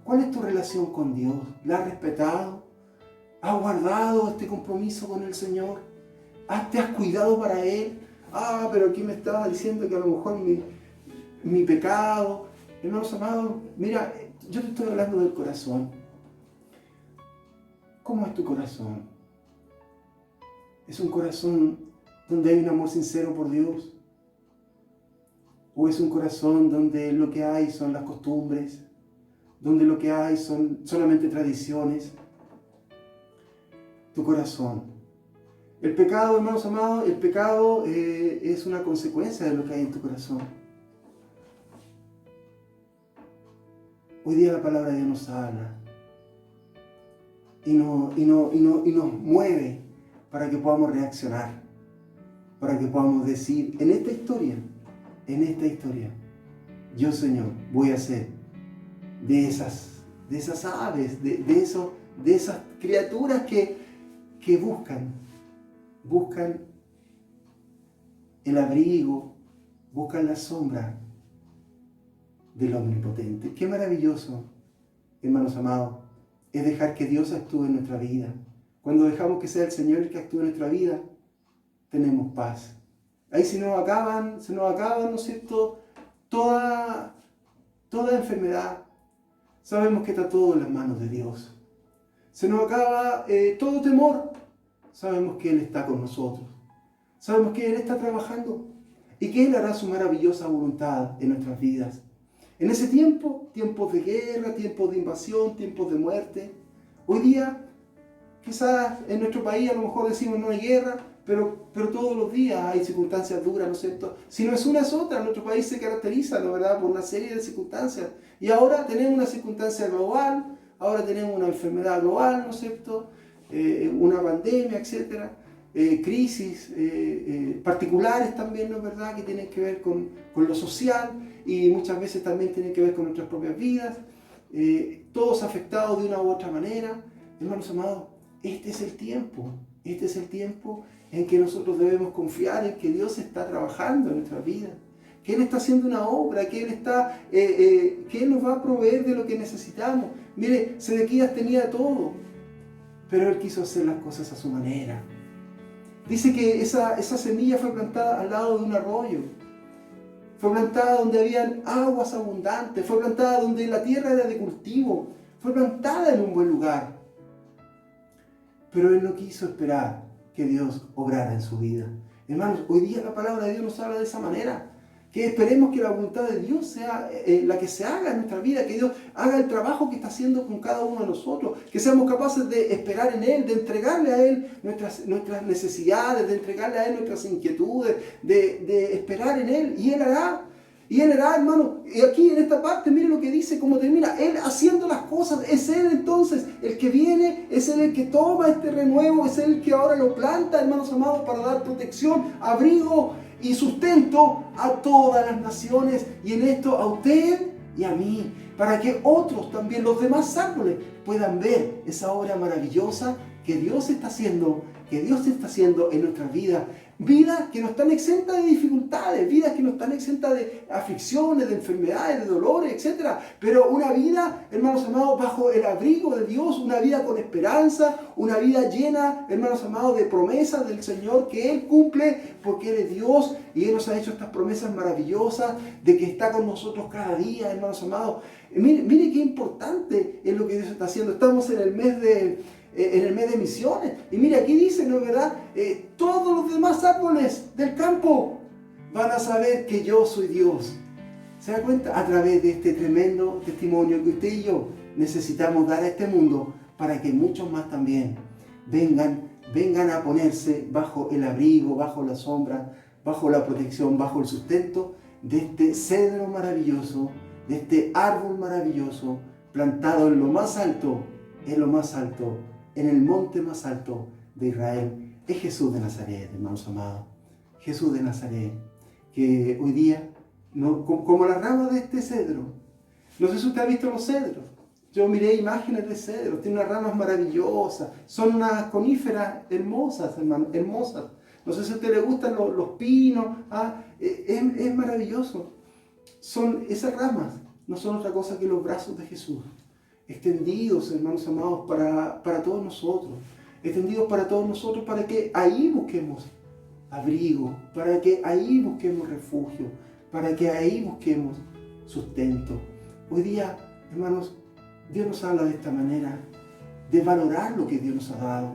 cuál es tu relación con Dios. ¿La has respetado? ¿Has guardado este compromiso con el Señor? ¿Te has cuidado para Él? Pero aquí me estaba diciendo que a lo mejor mi pecado. Hermanos amados, mira, yo te estoy hablando del corazón. ¿Cómo es tu corazón? ¿Es un corazón donde hay un amor sincero por Dios? ¿O es un corazón donde lo que hay son las costumbres? ¿Donde lo que hay son solamente tradiciones? Tu corazón. El pecado, hermanos amados, el pecado es una consecuencia de lo que hay en tu corazón. Hoy día la palabra de Dios nos habla y nos mueve para que podamos reaccionar, para que podamos decir, en esta historia, yo, Señor, voy a ser de esas aves, de esas criaturas que buscan el abrigo, buscan la sombra del Omnipotente. Qué maravilloso, hermanos amados, es dejar que Dios actúe en nuestra vida. Cuando dejamos que sea el Señor el que actúe en nuestra vida, tenemos paz. Ahí se nos acaba, ¿no es cierto?, toda enfermedad. Sabemos que está todo en las manos de Dios. Se nos acaba todo temor. Sabemos que Él está con nosotros. Sabemos que Él está trabajando y que Él hará su maravillosa voluntad en nuestras vidas. En ese tiempo, tiempos de guerra, tiempos de invasión, tiempos de muerte. Hoy día, quizás en nuestro país a lo mejor decimos no hay guerra, pero todos los días hay circunstancias duras, ¿no es cierto? Si no es una, es otra. Nuestro país se caracteriza, ¿no, verdad?, por una serie de circunstancias. Y ahora tenemos una circunstancia global, ahora tenemos una enfermedad global, ¿no es cierto?, una pandemia, etc. Crisis particulares también, ¿no es verdad?, que tienen que ver con lo social y muchas veces también tienen que ver con nuestras propias vidas. Todos afectados de una u otra manera. Hermanos amados, este es el tiempo en que nosotros debemos confiar en que Dios está trabajando en nuestra vida, que Él está haciendo una obra, que Él nos va a proveer de lo que necesitamos. Mire, Sedequías tenía todo, pero él quiso hacer las cosas a su manera. Dice que esa semilla fue plantada al lado de un arroyo. Fue plantada donde habían aguas abundantes. Fue plantada donde la tierra era de cultivo. Fue plantada en un buen lugar. Pero él no quiso esperar que Dios obrara en su vida. Hermanos, hoy día la palabra de Dios nos habla de esa manera. Que esperemos que la voluntad de Dios sea la que se haga en nuestra vida, que Dios haga el trabajo que está haciendo con cada uno de nosotros, que seamos capaces de esperar en Él, de entregarle a Él nuestras necesidades, de entregarle a Él nuestras inquietudes, de esperar en Él, y Él hará. Y Él hará, hermano. Y aquí en esta parte, mire lo que dice, cómo termina. Él haciendo las cosas. Es Él entonces el que viene, es Él el que toma este renuevo, es Él el que ahora lo planta, hermanos amados, para dar protección, abrigo y sustento a todas las naciones, y en esto a usted y a mí, para que otros también, los demás árboles, puedan ver esa obra maravillosa que Dios está haciendo, en nuestras vidas. Vidas que no están exentas de dificultades, vidas que no están exentas de aflicciones, de enfermedades, de dolores, etc. Pero una vida, hermanos amados, bajo el abrigo de Dios, una vida con esperanza, una vida llena, hermanos amados, de promesas del Señor que Él cumple, porque Él es Dios y Él nos ha hecho estas promesas maravillosas de que está con nosotros cada día, hermanos amados. Mire qué importante es lo que Dios está haciendo. Estamos en el mes de misiones. Y mira, aquí dice, ¿no es verdad? Todos los demás árboles del campo van a saber que yo soy Dios. ¿Se da cuenta? A través de este tremendo testimonio que usted y yo necesitamos dar a este mundo, para que muchos más también vengan a ponerse bajo el abrigo, bajo la sombra, bajo la protección, bajo el sustento de este cedro maravilloso, de este árbol maravilloso, plantado en lo más alto, en el monte más alto de Israel. Es Jesús de Nazaret, hermanos amados. Jesús de Nazaret, que hoy día, como las ramas de este cedro. No sé si usted ha visto los cedros. Yo miré imágenes de cedros, tiene unas ramas maravillosas, son unas coníferas hermosas, hermano, hermosas. No sé si a usted le gustan los pinos, es maravilloso. Esas ramas no son otra cosa que los brazos de Jesús, extendidos, hermanos amados, para todos nosotros, para que ahí busquemos abrigo, para que ahí busquemos refugio, para que ahí busquemos sustento. Hoy día, hermanos, Dios nos habla de esta manera, de valorar lo que Dios nos ha dado,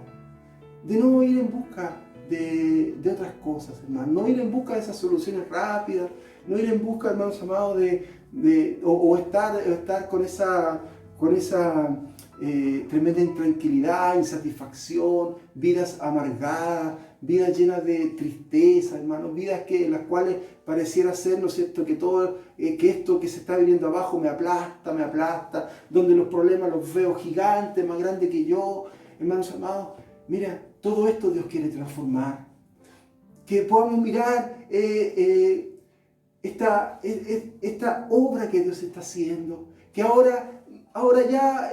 de no ir en busca de otras cosas, hermanos, no ir en busca de esas soluciones rápidas, no ir en busca, hermanos amados, o estar con esa tremenda intranquilidad, insatisfacción, vidas amargadas, vidas llenas de tristeza, hermanos, vidas en las cuales pareciera ser, ¿no es cierto?, que esto que se está viviendo abajo me aplasta, donde los problemas los veo gigantes, más grandes que yo. Hermanos amados, mira, todo esto Dios quiere transformar. Que podamos mirar esta obra que Dios está haciendo, que ahora ya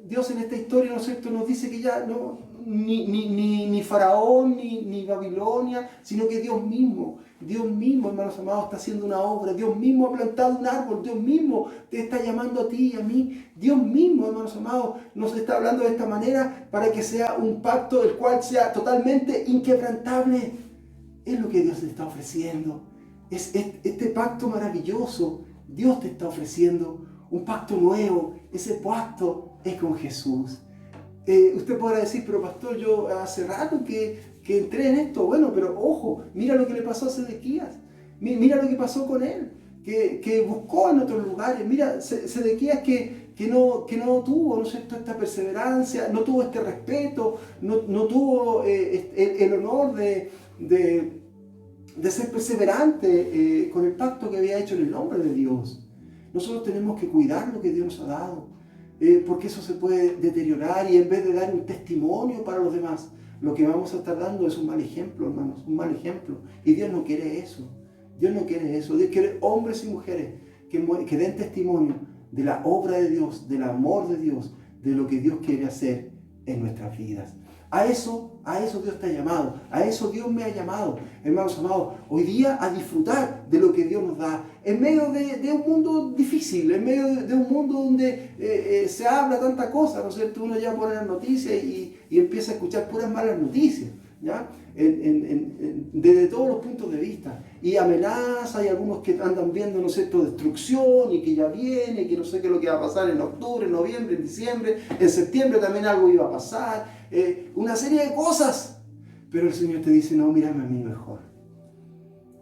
Dios en esta historia, ¿no es cierto?, nos dice que ya no ni Faraón ni Babilonia, sino que Dios mismo, hermanos amados, está haciendo una obra. Dios mismo ha plantado un árbol, Dios mismo te está llamando a ti y a mí. Dios mismo, hermanos amados, nos está hablando de esta manera para que sea un pacto el cual sea totalmente inquebrantable. Es lo que Dios te está ofreciendo. Es este pacto maravilloso. Dios te está ofreciendo un pacto nuevo. Ese pacto es con Jesús. Usted podrá decir, pero pastor, yo hace rato que entré en esto. Bueno, pero ojo, mira lo que le pasó a Sedequías. Mira lo que pasó con él, que buscó en otros lugares. Mira, Sedequías que no tuvo, ¿no es cierto?, esta perseverancia, no tuvo este respeto, no tuvo el honor de ser perseverante con el pacto que había hecho en el nombre de Dios. Nosotros tenemos que cuidar lo que Dios nos ha dado, porque eso se puede deteriorar, y en vez de dar un testimonio para los demás, lo que vamos a estar dando es un mal ejemplo, hermanos, un mal ejemplo. Y Dios no quiere eso. Dios no quiere eso. Dios quiere hombres y mujeres que den testimonio de la obra de Dios, del amor de Dios, de lo que Dios quiere hacer en nuestras vidas. A eso Dios te ha llamado, a eso Dios me ha llamado, hermanos amados, hoy día a disfrutar de lo que Dios nos da, en medio de un mundo difícil, en medio de un mundo donde se habla tanta cosa, ¿no es cierto? Uno ya pone las noticias y y empieza a escuchar puras malas noticias, ¿ya? Desde todos los puntos de vista. Y amenazas, hay algunos que andan viendo, ¿no es cierto?, destrucción y que ya viene, que no sé qué es lo que va a pasar en octubre, en noviembre, en diciembre, en septiembre también algo iba a pasar, una serie de cosas. Pero el Señor te dice, no, mírame a mí mejor.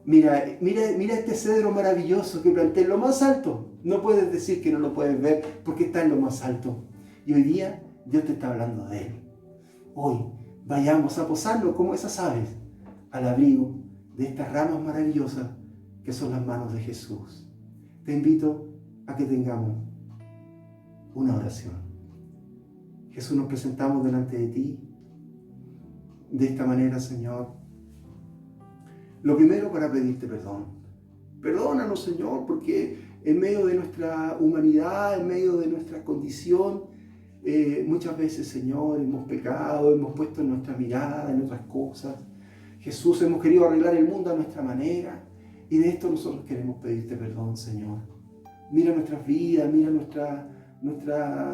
Mira este cedro maravilloso que planté en lo más alto. No puedes decir que no lo puedes ver porque está en lo más alto. Y hoy día Dios te está hablando de él. Hoy vayamos a posarnos como esas aves al abrigo de estas ramas maravillosas que son las manos de Jesús. Te invito a que tengamos una oración. Jesús, nos presentamos delante de ti de esta manera, Señor. Lo primero, para pedirte perdón. Perdónanos, Señor, porque en medio de nuestra humanidad, en medio de nuestra condición, muchas veces, Señor, hemos pecado, hemos puesto nuestra mirada en otras cosas. Jesús, hemos querido arreglar el mundo a nuestra manera, y de esto nosotros queremos pedirte perdón, Señor. Mira nuestras vidas, mira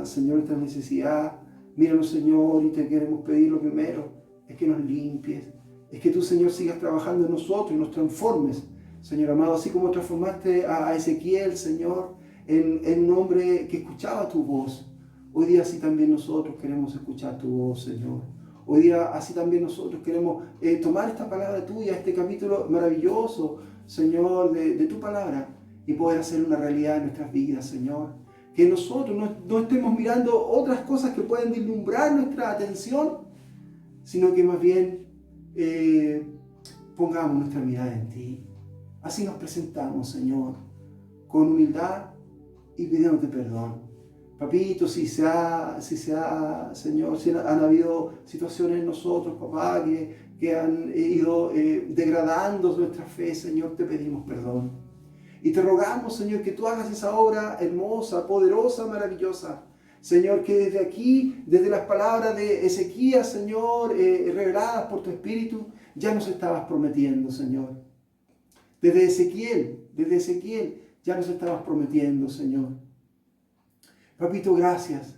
Señor, nuestra necesidad. Míranos, Señor, y te queremos pedir lo primero, es que nos limpies, es que tú, Señor, sigas trabajando en nosotros y nos transformes, Señor amado, así como transformaste a Ezequiel, Señor, en un hombre que escuchaba tu voz. Hoy día así también nosotros queremos escuchar tu voz, Señor. Hoy día así también nosotros queremos tomar esta palabra tuya, este capítulo maravilloso, Señor, de tu palabra, y poder hacer una realidad en nuestras vidas, Señor. Que nosotros no estemos mirando otras cosas que pueden deslumbrar nuestra atención, sino que más bien pongamos nuestra mirada en ti. Así nos presentamos, Señor, con humildad y pidiéndote perdón. Papito, Señor, si han habido situaciones en nosotros, papá, que han ido degradando nuestra fe, Señor, te pedimos perdón. Y te rogamos, Señor, que tú hagas esa obra hermosa, poderosa, maravillosa. Señor, que desde aquí, desde las palabras de Ezequías, Señor, reveladas por tu Espíritu, ya nos estabas prometiendo, Señor. Desde Ezequiel, ya nos estabas prometiendo, Señor. Papito, gracias.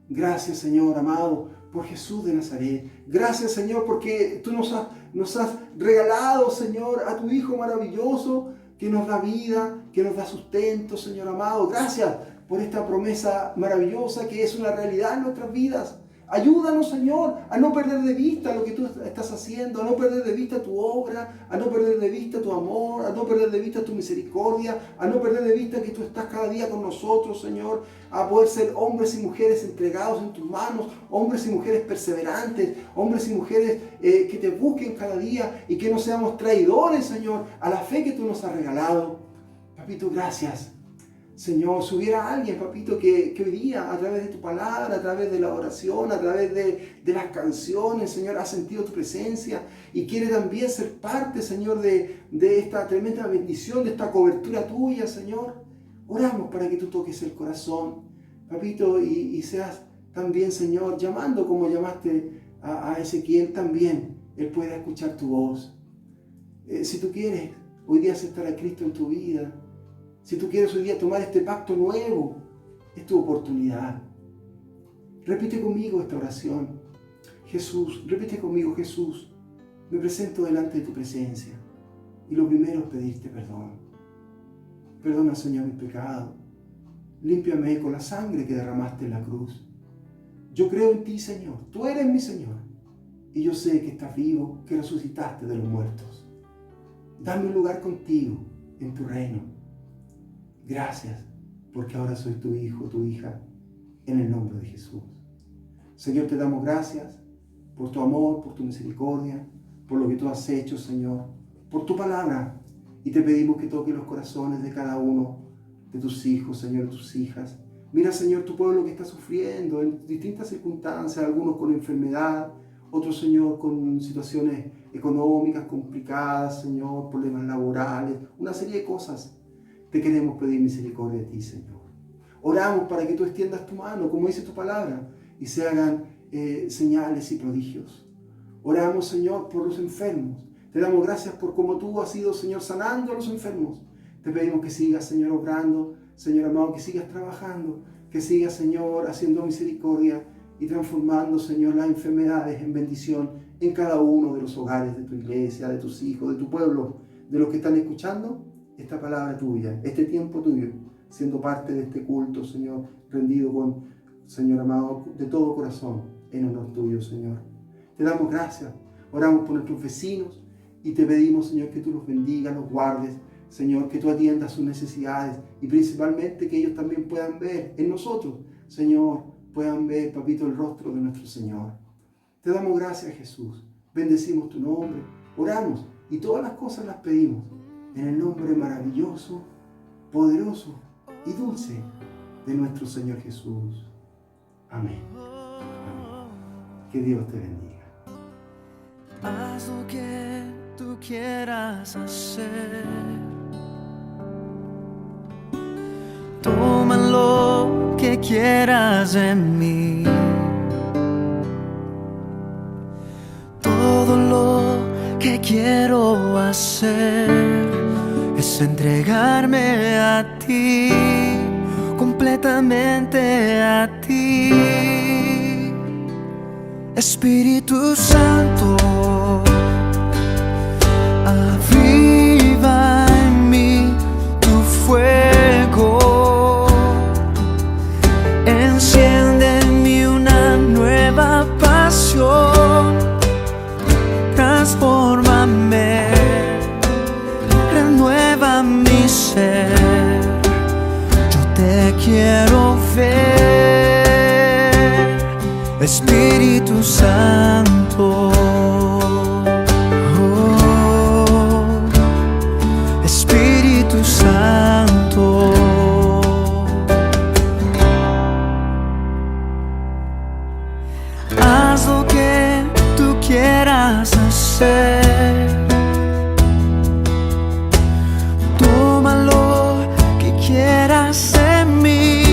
Gracias, Señor, amado, por Jesús de Nazaret. Gracias, Señor, porque tú nos has regalado, Señor, a tu Hijo maravilloso, que nos da vida, que nos da sustento, Señor amado. Gracias por esta promesa maravillosa que es una realidad en nuestras vidas. Ayúdanos, Señor, a no perder de vista lo que tú estás haciendo, a no perder de vista tu obra, a no perder de vista tu amor, a no perder de vista tu misericordia, a no perder de vista que tú estás cada día con nosotros, Señor, a poder ser hombres y mujeres entregados en tus manos, hombres y mujeres perseverantes, hombres y mujeres que te busquen cada día y que no seamos traidores, Señor, a la fe que tú nos has regalado. Papito, gracias. Señor, si hubiera alguien, papito, que hoy día, a través de tu palabra, a través de la oración, a través de las canciones, Señor, ha sentido tu presencia y quiere también ser parte, Señor, de esta tremenda bendición, de esta cobertura tuya, Señor, oramos para que tú toques el corazón, papito, y seas también, Señor, llamando como llamaste a Ezequiel también, él pueda escuchar tu voz. Si tú quieres hoy día aceptar a Cristo en tu vida, si tú quieres hoy día tomar este pacto nuevo, es tu oportunidad. Repite conmigo esta oración. Jesús, repite conmigo, Jesús, me presento delante de tu presencia. Y lo primero es pedirte perdón. Perdona, Señor, mi pecado. Límpiame con la sangre que derramaste en la cruz. Yo creo en ti, Señor. Tú eres mi Señor. Y yo sé que estás vivo, que resucitaste de los muertos. Dame un lugar contigo en tu reino. Gracias, porque ahora soy tu hijo, tu hija, en el nombre de Jesús. Señor, te damos gracias por tu amor, por tu misericordia, por lo que tú has hecho, Señor, por tu palabra. Y te pedimos que toques los corazones de cada uno de tus hijos, Señor, tus hijas. Mira, Señor, tu pueblo que está sufriendo en distintas circunstancias, algunos con enfermedad, otros, Señor, con situaciones económicas complicadas, Señor, problemas laborales, una serie de cosas. Te queremos pedir misericordia a ti, Señor. Oramos para que tú extiendas tu mano, como dice tu palabra, y se hagan señales y prodigios. Oramos, Señor, por los enfermos. Te damos gracias por cómo tú has ido, Señor, sanando a los enfermos. Te pedimos que sigas, Señor, obrando, Señor amado, que sigas trabajando, que sigas, Señor, haciendo misericordia y transformando, Señor, las enfermedades en bendición en cada uno de los hogares de tu iglesia, de tus hijos, de tu pueblo, de los que están escuchando esta palabra tuya, este tiempo tuyo, siendo parte de este culto, Señor, rendido con, Señor amado, de todo corazón, en honor tuyo, Señor. Te damos gracias, oramos por nuestros vecinos y te pedimos, Señor, que tú los bendigas, los guardes, Señor, que tú atiendas sus necesidades y principalmente que ellos también puedan ver en nosotros, Señor, puedan ver, papito, el rostro de nuestro Señor. Te damos gracias, Jesús. Bendecimos tu nombre, oramos y todas las cosas las pedimos en el nombre maravilloso, poderoso y dulce de nuestro Señor Jesús. Amén. Amén. Que Dios te bendiga. Haz lo que tú quieras hacer. Toma lo que quieras en mí. Todo lo que quiero hacer es entregarme a ti, completamente a ti. Espíritu Santo, aviva en mí tu fuego, enciende en mí una nueva pasión, transfórmame, renueva mi ser, yo te quiero ver, Espíritu Santo. Oh, Espíritu Santo. Haz lo que tú quieras hacer. Toma lo que quieras en mí.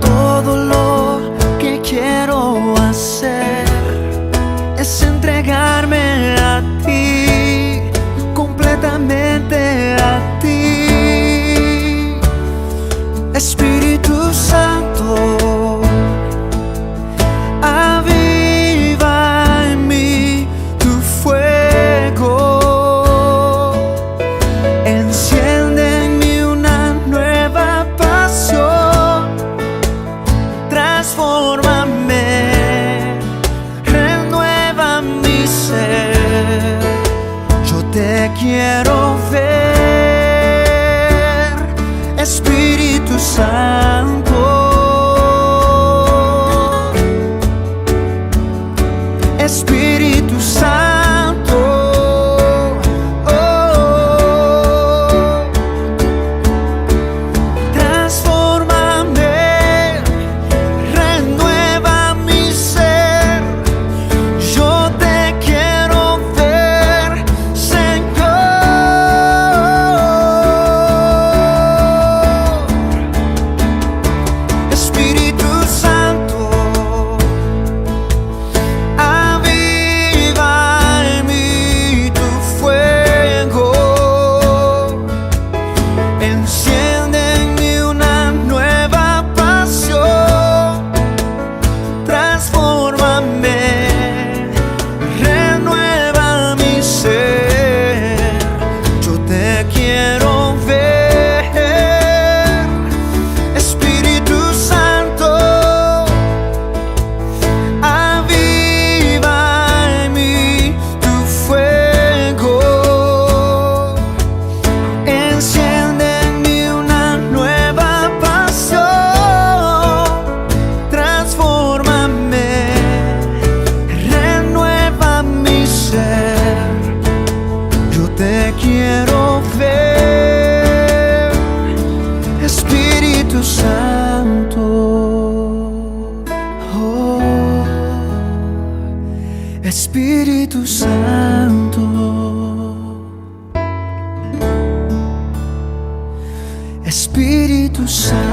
Todo lo que quiero hacer es entregarme a ti, completamente a ti. Espíritu Santo, aviva en mí tu fuego, enciende en mí una nueva pasión, transfórmame, renueva mi ser, yo te quiero ver, Espíritu Santo. Espíritu Santo, oh, transfórmame, renueva mi ser, yo te quiero ver, Señor. Espíritu Santo, aviva en mí tu fuego, enciende en mí una nueva pasión, transfórmame, renueva mi ser, yo te quiero ver, Espíritu Santo, aviva en mí tu fuego, enciende en mí una nueva pasión, transfórmame, renueva mi ser, yo te quiero ver, Espíritu Santo. Oh, Espíritu Santo, Espíritu Santo.